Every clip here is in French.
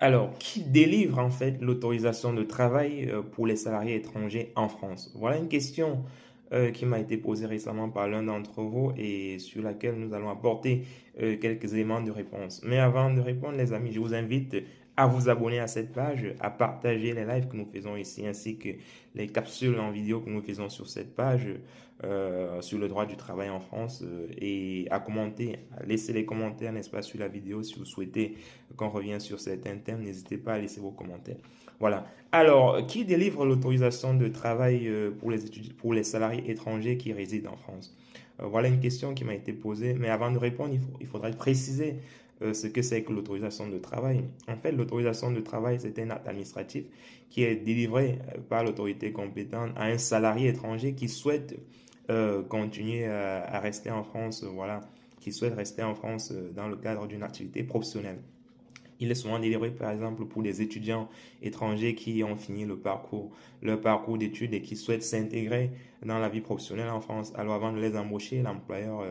Alors, qui délivre en fait l'autorisation de travail pour les salariés étrangers en France? Voilà une question qui m'a été posée récemment par l'un d'entre vous et sur laquelle nous allons apporter quelques éléments de réponse. Mais avant de répondre, les amis, je vous invite à vous abonner à cette page, à partager les lives que nous faisons ici, ainsi que les capsules en vidéo que nous faisons sur cette page sur le droit du travail en France et à commenter, à laisser les commentaires, n'est-ce pas, sur la vidéo si vous souhaitez qu'on revienne sur certains thèmes, n'hésitez pas à laisser vos commentaires. Voilà. Alors, qui délivre l'autorisation de travail pour les salariés étrangers qui résident en France? Voilà une question qui m'a été posée, mais avant de répondre, il faudrait préciser ce que c'est que l'autorisation de travail. En fait, l'autorisation de travail, c'est un acte administratif qui est délivré par l'autorité compétente à un salarié étranger qui souhaite continuer à rester en France, voilà, qui souhaite rester en France dans le cadre d'une activité professionnelle. Il est souvent délivré, par exemple, pour des étudiants étrangers qui ont fini leur parcours d'études et qui souhaitent s'intégrer dans la vie professionnelle en France. Alors, avant de les embaucher, l'employeur,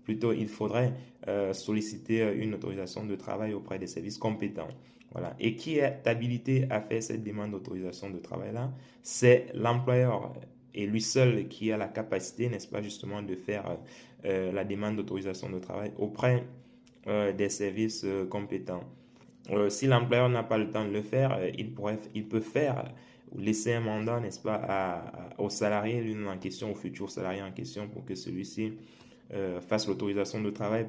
plutôt, il faudrait solliciter une autorisation de travail auprès des services compétents. Voilà. Et qui est habilité à faire cette demande d'autorisation de travail-là? C'est l'employeur et lui seul qui a la capacité, n'est-ce pas, justement, de faire la demande d'autorisation de travail auprès des services compétents. Si l'employeur n'a pas le temps de le faire, il peut faire ou laisser un mandat, n'est-ce pas, au salarié lui en question, au futur salarié en question, pour que celui-ci fasse l'autorisation de travail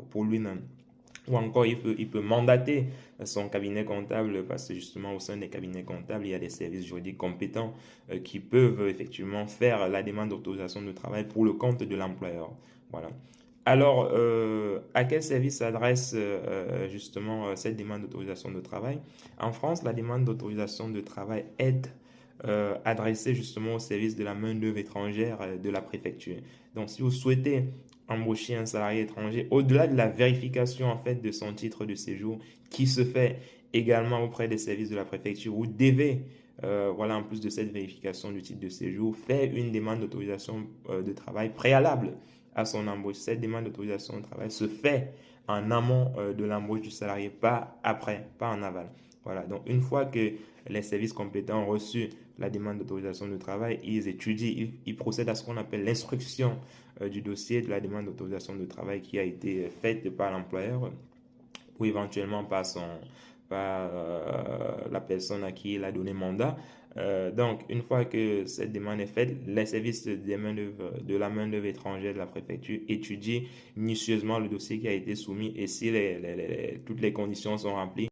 pour lui-même. Ou encore, il peut mandater son cabinet comptable parce que justement au sein des cabinets comptables, il y a des services juridiques compétents qui peuvent effectivement faire la demande d'autorisation de travail pour le compte de l'employeur. Voilà. Alors, à quel service s'adresse justement cette demande d'autorisation de travail? En France, la demande d'autorisation de travail est adressée justement au service de la main-d'œuvre étrangère de la préfecture. Donc, si vous souhaitez embaucher un salarié étranger, au-delà de la vérification en fait de son titre de séjour qui se fait également auprès des services de la préfecture, vous devez voilà, en plus de cette vérification du titre de séjour, faire une demande d'autorisation de travail préalable à son embauche. Cette demande d'autorisation de travail se fait en amont de l'embauche du salarié, pas après, pas en aval. Voilà, donc une fois que les services compétents ont reçu la demande d'autorisation de travail, ils étudient, ils procèdent à ce qu'on appelle l'instruction du dossier de la demande d'autorisation de travail qui a été faite par l'employeur ou éventuellement par la personne à qui il a donné mandat. Donc, une fois que cette demande est faite, les services de la main-d'œuvre étrangère de la préfecture étudient minutieusement le dossier qui a été soumis et si toutes les conditions sont remplies,